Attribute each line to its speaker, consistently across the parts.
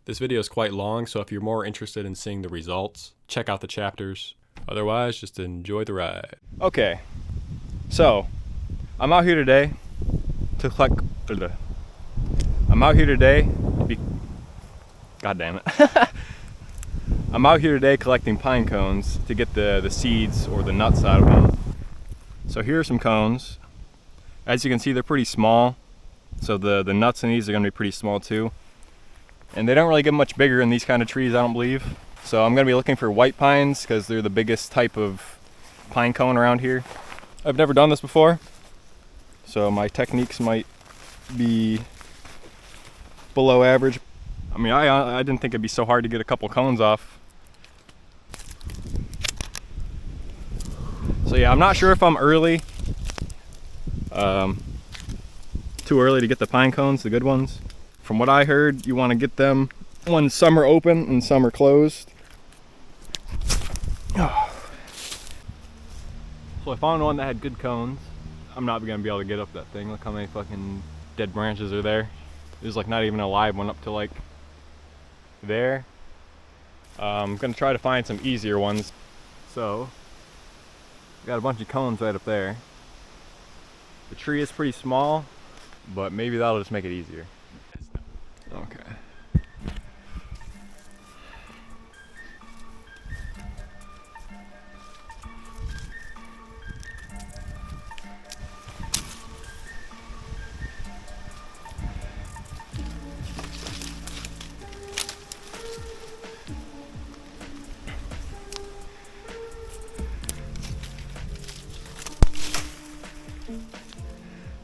Speaker 1: This video is quite long, so if you're more interested in seeing the results, check out the chapters. Otherwise, just enjoy the ride.
Speaker 2: Okay, so I'm out here today to collect. I'm out here today to be. God damn it. I'm out here today collecting pine cones to get the seeds or the nuts out of them. So here are some cones. As you can see, they're pretty small. So the nuts in these are gonna be pretty small too. And they don't really get much bigger in these kind of trees, I don't believe. So I'm gonna be looking for white pines because they're the biggest type of pine cone around here. I've never done this before, so my techniques might be below average. I mean, I didn't think it'd be so hard to get a couple cones off. So yeah, I'm not sure if I'm early. Too early to get the pine cones, the good ones. From what I heard, you want to get them when some are open and some are closed. So I found one that had good cones. I'm not gonna be able to get up that thing. Look how many fucking dead branches are there. There's like not even a live one up to like there. I'm gonna try to find some easier ones. So, got a bunch of cones right up there. The tree is pretty small, but maybe that'll just make it easier. Okay.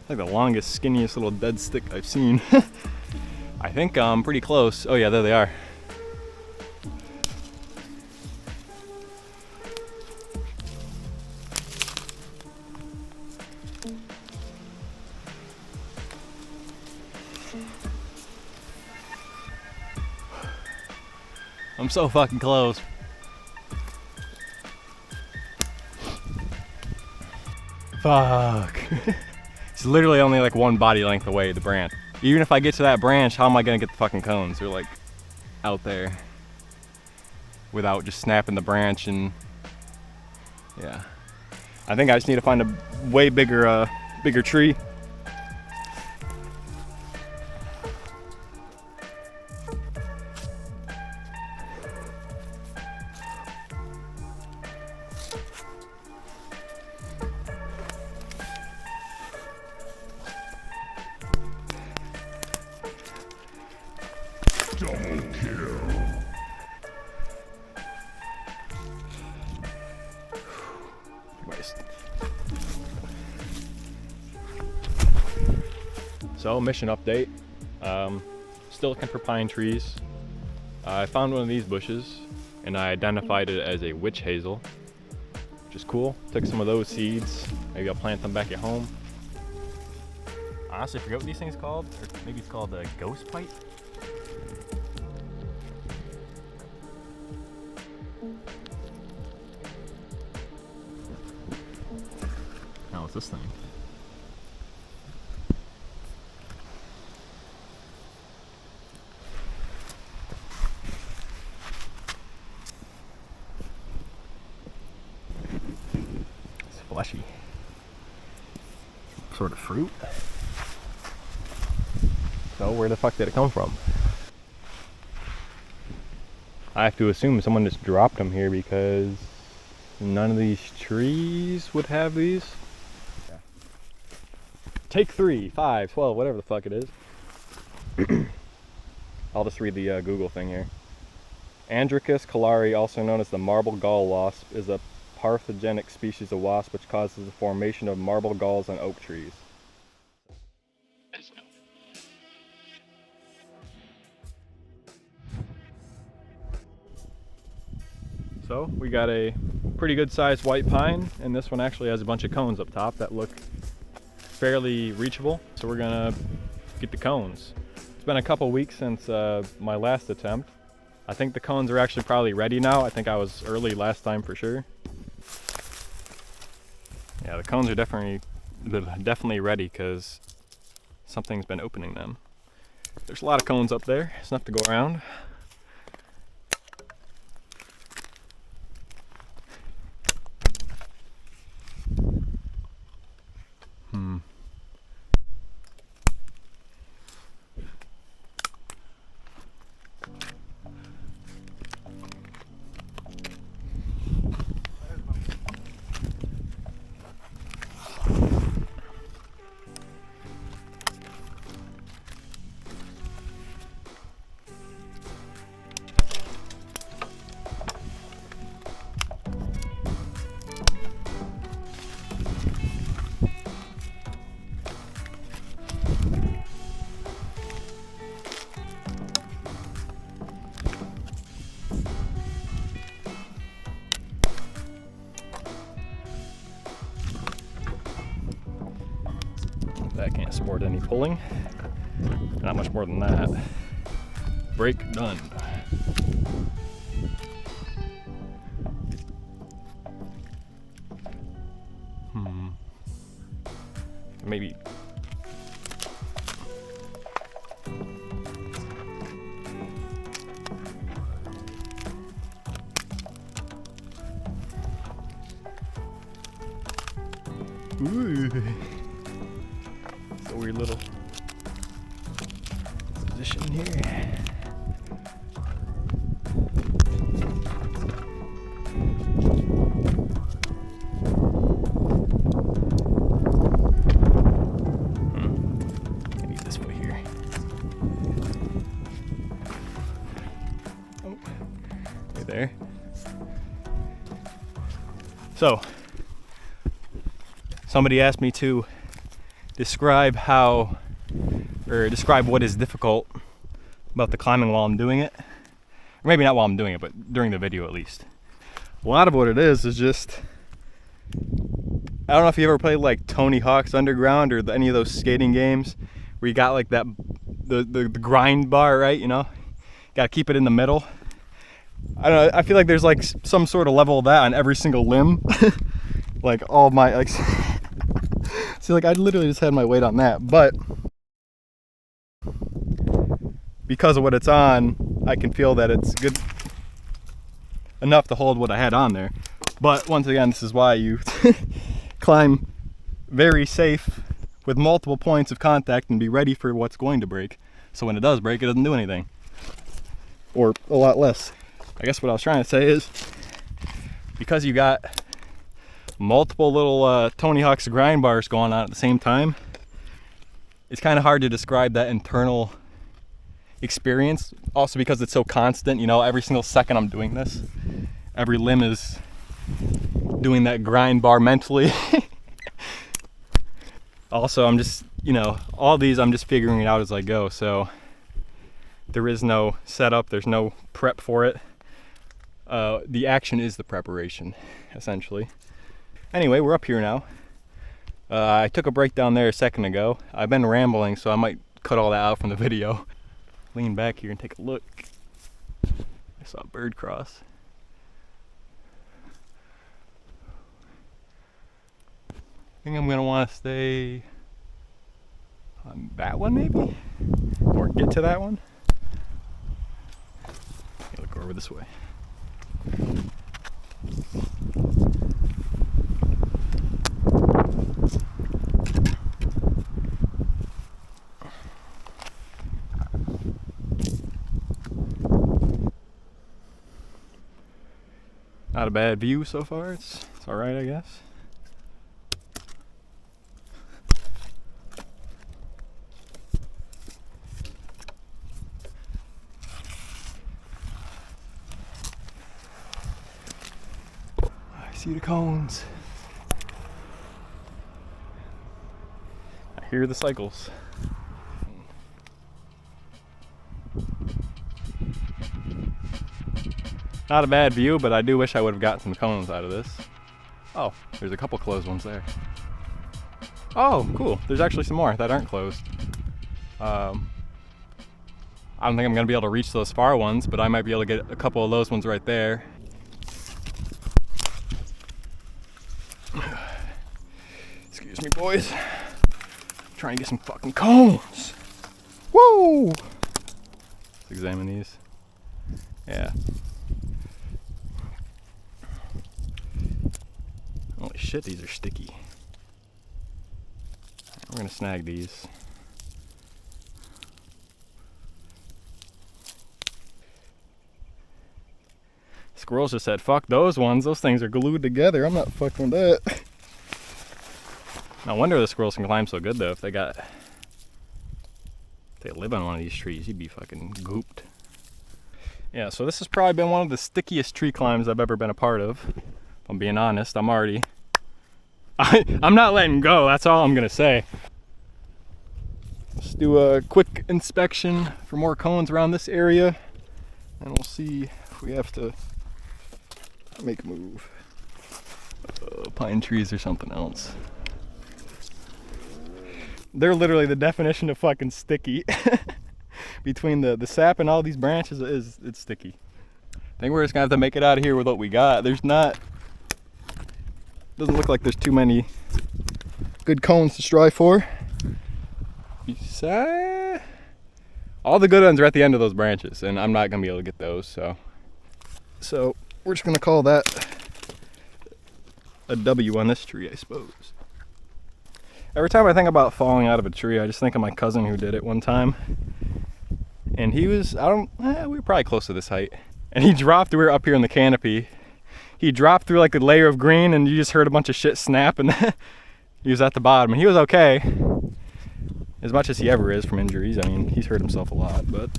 Speaker 2: Like the longest, skinniest little dead stick I've seen. I think I'm pretty close. Oh yeah, there they are. I'm so fucking close. Fuck. It's literally only like one body length away, the branch. Even if I get to that branch, how am I gonna get the fucking cones? They're like out there without just snapping the branch. And yeah, I think I just need to find a way bigger tree.
Speaker 3: Double kill.
Speaker 2: Waste. So, mission update. Still looking for pine trees. I found one of these bushes and I identified it as a witch hazel, which is cool. Took some of those seeds. Maybe I'll plant them back at home. Honestly, I forget what these things are called. Or maybe it's called a ghost pipe. Oh, what's this thing? It's fleshy. Sort of fruit. So where the fuck did it come from? I have to assume someone just dropped them here because none of these trees would have these. Yeah. Take 3, 5, 12, whatever the fuck it is. I'll just read the Google thing here. Andricus calari, also known as the marble gall wasp, is a pathogenic species of wasp which causes the formation of marble galls on oak trees. So we got a pretty good sized white pine, and this one actually has a bunch of cones up top that look fairly reachable. So we're gonna get the cones. It's been a couple weeks since my last attempt. I think the cones are actually probably ready now. I think I was early last time for sure. Yeah, the cones are definitely ready because something's been opening them. There's a lot of cones up there. It's enough to go around. can't support any pulling. Not much more than that. Break done. Maybe. Ooh. It's a weird little position here. I need this foot here. Oh, right there. So, somebody asked me to describe describe what is difficult about the climbing while I'm doing it. Or maybe not while I'm doing it, but during the video at least. A lot of what it is just, I don't know if you ever played like Tony Hawk's Underground or any of those skating games where you got like that, the grind bar, right? You know, gotta keep it in the middle. I don't know, I feel like there's like some sort of level of that on every single limb. Like all my, like, see, like I literally just had my weight on that, but because of what it's on, I can feel that it's good enough to hold what I had on there. But once again, this is why you climb very safe with multiple points of contact and be ready for what's going to break. So when it does break, it doesn't do anything. Or a lot less. I guess what I was trying to say is, because you got multiple little Tony Hawk's grind bars going on at the same time, it's kind of hard to describe that internal experience. Also because it's so constant, you know, every single second I'm doing this, every limb is doing that grind bar mentally. Also, I'm just, you know, all these I'm just figuring it out as I go, so there is no setup, there's no prep for it. The action is the preparation, essentially. Anyway, we're up here now. I took a break down there a second ago. I've been rambling, so I might cut all that out from the video. Lean back here and take a look. I saw a bird cross. I think I'm gonna want to stay on that one maybe? Or get to that one? Look over this way. Not a bad view so far. It's all right, I guess. I see the cones. I hear the cycles. Not a bad view, but I do wish I would have gotten some cones out of this. Oh, there's a couple closed ones there. Oh, cool. There's actually some more that aren't closed. I don't think I'm gonna be able to reach those far ones, but I might be able to get a couple of those ones right there. Excuse me, boys. Trying to get some fucking cones. Woo! Let's examine these. Yeah. Holy shit, these are sticky. We're gonna snag these. Squirrels just said, fuck those ones. Those things are glued together. I'm not fucking with that. No wonder the squirrels can climb so good though. If they live on one of these trees, you'd be fucking gooped. Yeah, so this has probably been one of the stickiest tree climbs I've ever been a part of. If I'm being honest, I'm not letting go, that's all I'm gonna say. Let's do a quick inspection for more cones around this area, and we'll see if we have to make a move. Pine trees or something else. they're literally the definition of fucking sticky. Between the sap and all these branches, it's sticky. I think we're just gonna have to make it out of here with what we got. Doesn't look like there's too many good cones to strive for. Besides, all the good ones are at the end of those branches, and I'm not gonna be able to get those, so we're just gonna call that a W on this tree, I suppose. Every time I think about falling out of a tree, I just think of my cousin who did it one time. And he was, we were probably close to this height. And he dropped, we were up here in the canopy. He dropped through like a layer of green and you just heard a bunch of shit snap and he was at the bottom. And he was okay. As much as he ever is from injuries. I mean, he's hurt himself a lot, but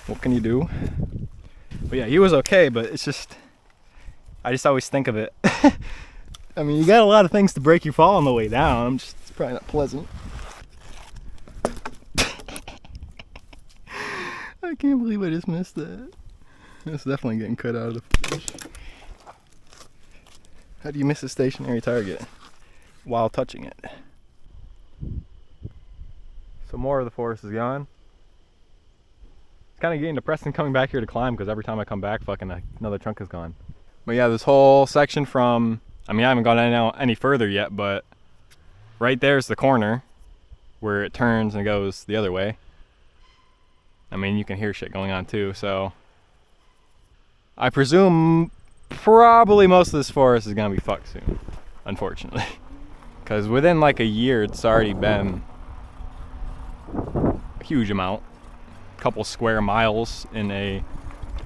Speaker 2: what can you do? But yeah, he was okay, but it's just, I just always think of it. I mean, you got a lot of things to break your fall on the way down. It's probably not pleasant. I can't believe I just missed that. It's definitely getting cut out of the footage. How do you miss a stationary target while touching it? So more of the forest is gone. It's kind of getting depressing coming back here to climb because every time I come back, fucking another trunk is gone. But yeah, this whole section from, I mean, I haven't gone any further yet, but right there's the corner where it turns and goes the other way. I mean, you can hear shit going on too, so I presume probably most of this forest is gonna be fucked soon, unfortunately. Because within like a year, it's already been a huge amount. A couple square miles in a,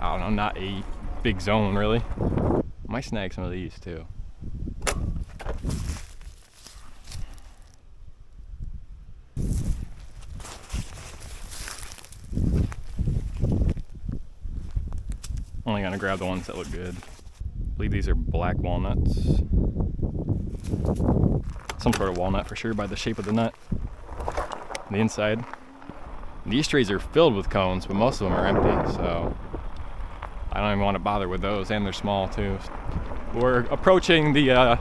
Speaker 2: I don't know, not a big zone really. I might snag some of these too. Only gonna grab the ones that look good. I believe these are black walnuts. Some sort of walnut for sure by the shape of the nut. On the inside. These trees are filled with cones, but most of them are empty, so I don't even want to bother with those, and they're small too. We're approaching the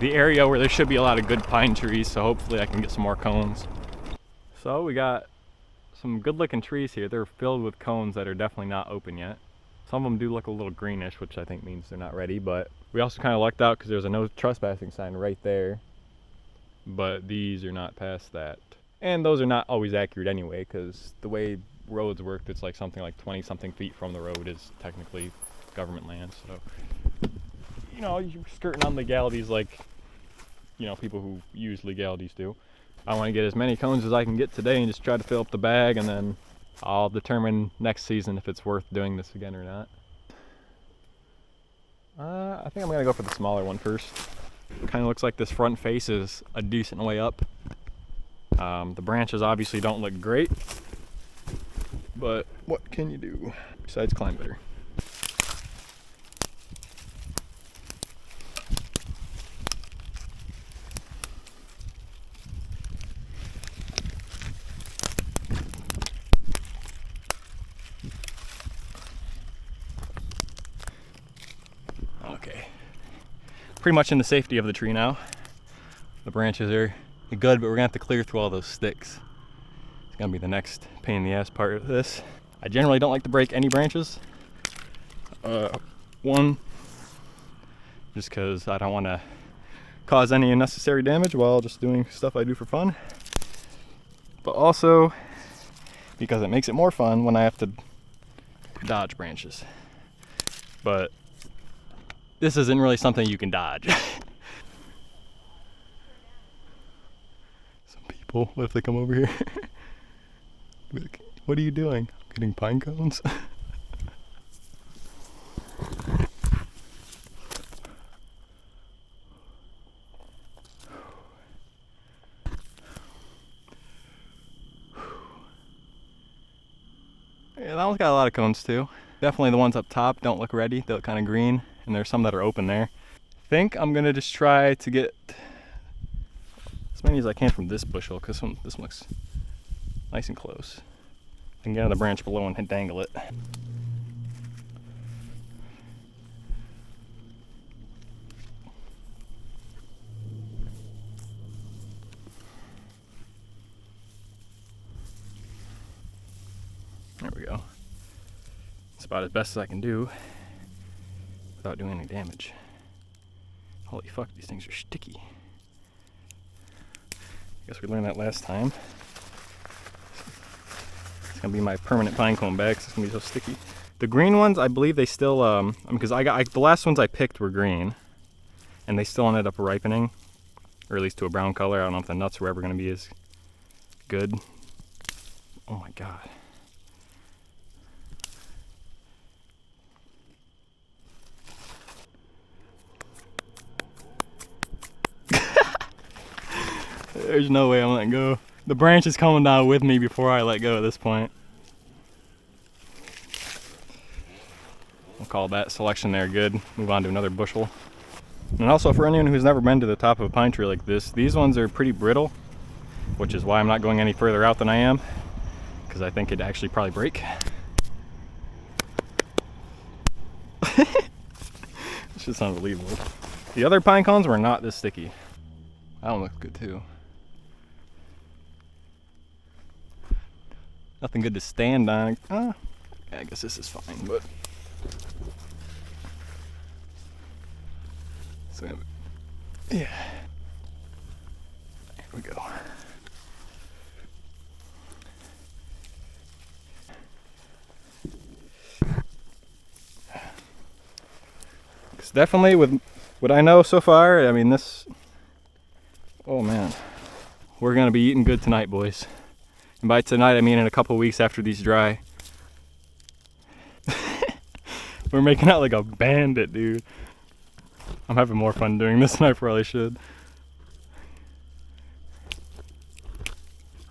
Speaker 2: area where there should be a lot of good pine trees, so hopefully I can get some more cones. So we got some good looking trees here. They're filled with cones that are definitely not open yet. Some of them do look a little greenish, which I think means they're not ready, but we also kind of lucked out because there's a no trespassing sign right there, but these are not past that. And those are not always accurate anyway, because the way roads work, it's like something like 20 something feet from the road is technically government land, so you know, you're skirting on legalities like, you know, people who use legalities do. I want to get as many cones as I can get today and just try to fill up the bag, and then I'll determine next season if it's worth doing this again or not. I think I'm gonna go for the smaller one first. Kind of looks like this front face is a decent way up. The branches obviously don't look great, but what can you do besides climb better? Okay, pretty much in the safety of the tree now. The branches are good, but we're gonna have to clear through all those sticks. It's gonna be the next pain in the ass part of this. I generally don't like to break any branches. One, just because I don't want to cause any unnecessary damage while just doing stuff I do for fun. But also because it makes it more fun when I have to dodge branches. But this isn't really something you can dodge. Some people, what if they come over here? Like, what are you doing? Getting pine cones? Yeah, that one's got a lot of cones too. Definitely the ones up top don't look ready. They look kind of green, and there's some that are open there. I think I'm gonna just try to get as many as I can from this bushel, because this one looks nice and close. I can get on the branch below and dangle it. It's about as best as I can do without doing any damage. Holy fuck, these things are sticky. I guess we learned that last time. It's gonna be my permanent pine cone bag because it's gonna be so sticky. The green ones, I believe they still, because the last ones I picked were green, and they still ended up ripening, or at least to a brown color. I don't know if the nuts were ever gonna be as good. Oh my god. There's no way I'm letting go. The branch is coming down with me before I let go at this point. We'll call that selection there good. Move on to another bushel. And also for anyone who's never been to the top of a pine tree like this, these ones are pretty brittle, which is why I'm not going any further out than I am, because I think it'd actually probably break. It's just unbelievable. The other pine cones were not this sticky. That one looks good too. Nothing good to stand on. I guess this is fine, but so yeah. There we go. It's definitely, with what I know so far, I mean this, oh man, we're gonna be eating good tonight, boys. And by tonight I mean in a couple weeks after these dry. We're making out like a bandit, dude. I'm having more fun doing this than I probably should.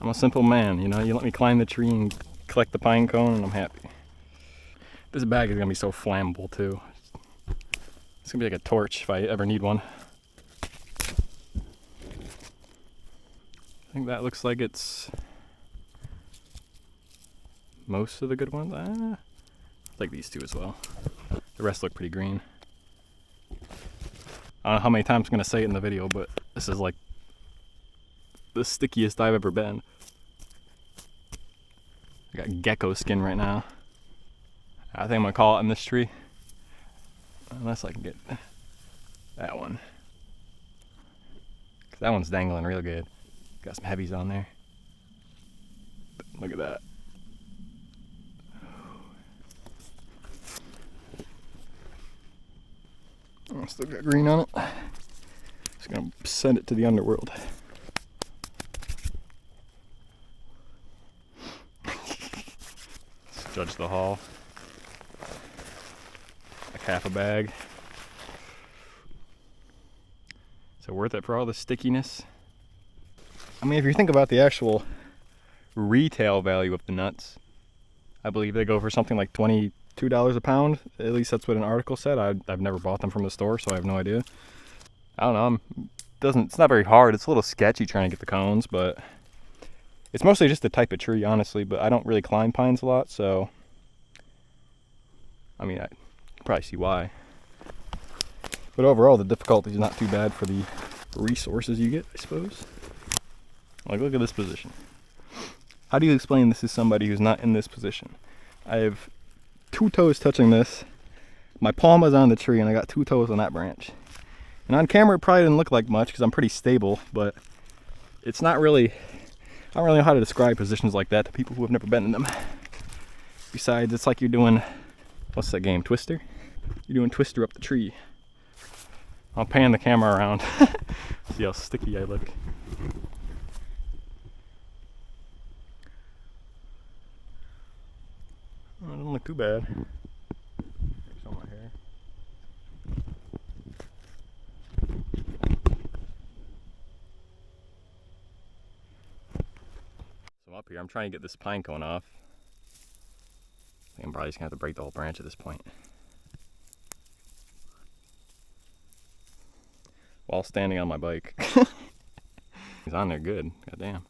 Speaker 2: I'm a simple man, you know, you let me climb the tree and collect the pine cone and I'm happy. This bag is gonna be so flammable too. It's gonna be like a torch if I ever need one. I think that looks like it's most of the good ones. I like these two as well. The rest look pretty green. I don't know how many times I'm gonna say it in the video, but this is like the stickiest I've ever been. I got gecko skin right now. I think I'm gonna call it in this tree. Unless I can get that one. 'Cause that one's dangling real good. Got some heavies on there. Look at that. Oh, still got green on it. Just gonna send it to the underworld. Let's judge the haul. Like half a bag. So worth it for all the stickiness? I mean, if you think about the actual retail value of the nuts, I believe they go for something like $22 a pound. At least that's what an article said. I've never bought them from the store, so I have no idea. I don't know. It's not very hard. It's a little sketchy trying to get the cones, but it's mostly just the type of tree, honestly. But I don't really climb pines a lot, so I mean, I can probably see why. But overall, the difficulty is not too bad for the resources you get, I suppose. Like, look at this position. How do you explain this to somebody who's not in this position? I have 2 toes touching this. My palm is on the tree, and I got 2 toes on that branch. And on camera, it probably didn't look like much because I'm pretty stable, but it's not really. I don't really know how to describe positions like that to people who have never been in them. Besides, it's like you're doing, what's that game, Twister? You're doing Twister up the tree. I'll pan the camera around. See how sticky I look. Oh, it doesn't look too bad. There's some right here. So I'm up here, I'm trying to get this pine cone off. I think I'm probably just gonna have to break the whole branch at this point. While standing on my bike. He's on there good, goddamn.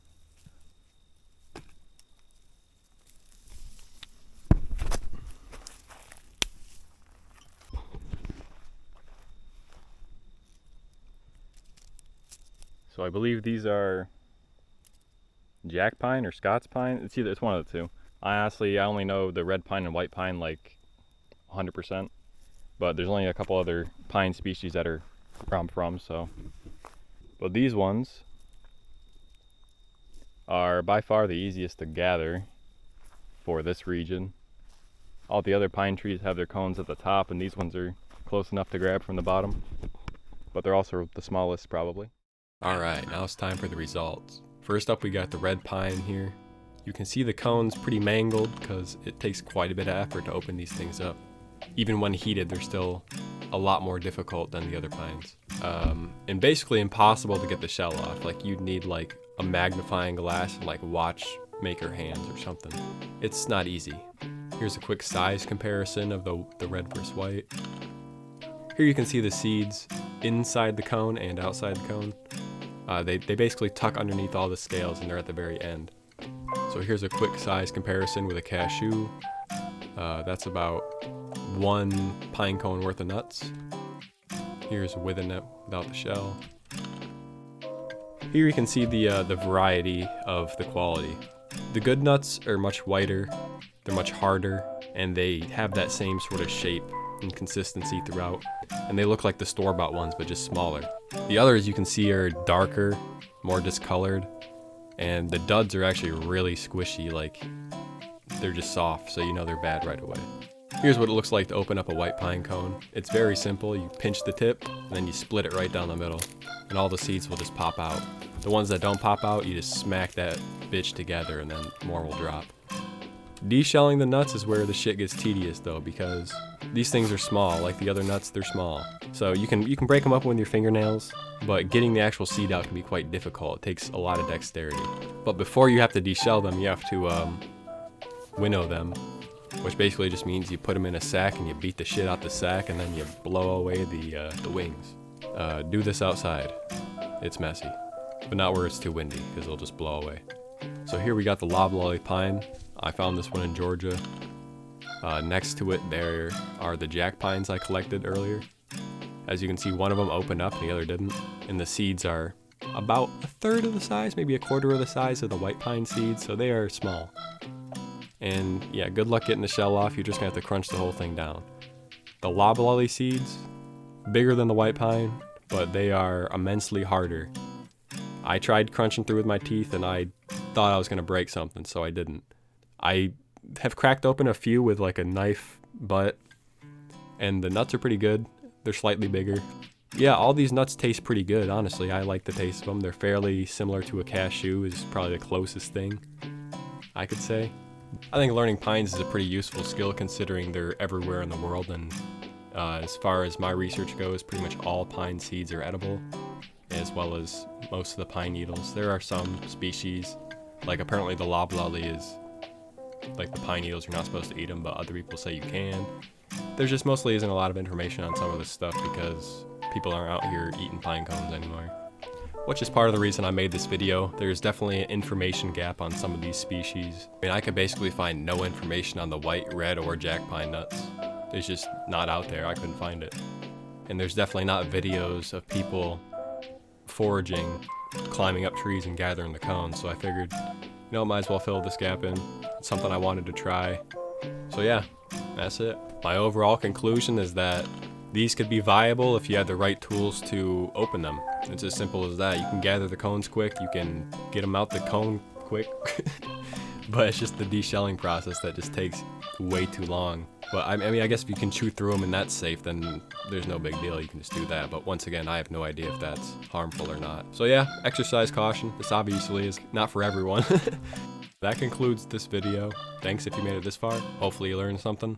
Speaker 2: So I believe these are Jack pine or Scots pine. It's one of the two. I only know the red pine and white pine like 100%, but there's only a couple other pine species that are where I'm from, so. But these ones are by far the easiest to gather for this region. All the other pine trees have their cones at the top, and these ones are close enough to grab from the bottom, but they're also the smallest probably.
Speaker 1: Alright, now it's time for the results. First up we got the red pine here. You can see the cones pretty mangled because it takes quite a bit of effort to open these things up. Even when heated, they're still a lot more difficult than the other pines. And basically impossible to get the shell off. Like you'd need like a magnifying glass and like watchmaker hands or something. It's not easy. Here's a quick size comparison of the red versus white. Here you can see the seeds inside the cone and outside the cone. They basically tuck underneath all the scales and they're at the very end. So here's a quick size comparison with a cashew. That's about 1 pine cone worth of nuts. Here's with a nut without the shell. Here you can see the variety of the quality. The good nuts are much whiter, they're much harder, and they have that same sort of shape and consistency throughout. And they look like the store-bought ones, but just smaller. The others you can see are darker, more discolored, and the duds are actually really squishy, like they're just soft, so you know they're bad right away. Here's what it looks like to open up a white pine cone. It's very simple. You pinch the tip, and then you split it right down the middle, and all the seeds will just pop out. The ones that don't pop out, you just smack that bitch together, and then more will drop. Deshelling the nuts is where the shit gets tedious though, because these things are small. Like the other nuts, they're small. So you can break them up with your fingernails, but getting the actual seed out can be quite difficult. It takes a lot of dexterity. But before you have to deshell them, you have to winnow them, which basically just means you put them in a sack and you beat the shit out the sack and then you blow away the wings. Do this outside. It's messy, but not where it's too windy because it'll just blow away. So here we got the loblolly pine. I found this one in Georgia. Next to it there are the jack pines I collected earlier. As you can see, one of them opened up and the other didn't. And the seeds are about 1/3 of the size, maybe 1/4 of the size of the white pine seeds, so they are small. And yeah, good luck getting the shell off. You're just gonna have to crunch the whole thing down. The loblolly seeds, bigger than the white pine, but they are immensely harder. I tried crunching through with my teeth and I thought I was gonna break something, so I didn't. I have cracked open a few with like a knife butt, and the nuts are pretty good. They're slightly bigger. Yeah, all these nuts taste pretty good, honestly. I like the taste of them. They're fairly similar to a cashew, is probably the closest thing I could say. I think learning pines is a pretty useful skill considering they're everywhere in the world, and as far as my research goes, pretty much all pine seeds are edible, as well as most of the pine needles. There are some species, like apparently the loblolly is, like the pine needles, you're not supposed to eat them, but other people say you can. There just mostly isn't a lot of information on some of this stuff because people aren't out here eating pine cones anymore. Which is part of the reason I made this video. There's definitely an information gap on some of these species. I mean, I could basically find no information on the white, red, or jack pine nuts. It's just not out there. I couldn't find it. And there's definitely not videos of people foraging, climbing up trees and gathering the cones, so I figured, you know, might as well fill this gap in. It's something I wanted to try. So yeah, that's it. My overall conclusion is that these could be viable if you had the right tools to open them. It's as simple as that. You can gather the cones quick, you can get them out the cone quick, but it's just the deshelling process that just takes way too long. But I mean, I guess if you can chew through them and that's safe, then there's no big deal. You can just do that. But once again, I have no idea if that's harmful or not. So yeah, exercise caution. This obviously is not for everyone. That concludes this video. Thanks if you made it this far. Hopefully you learned something.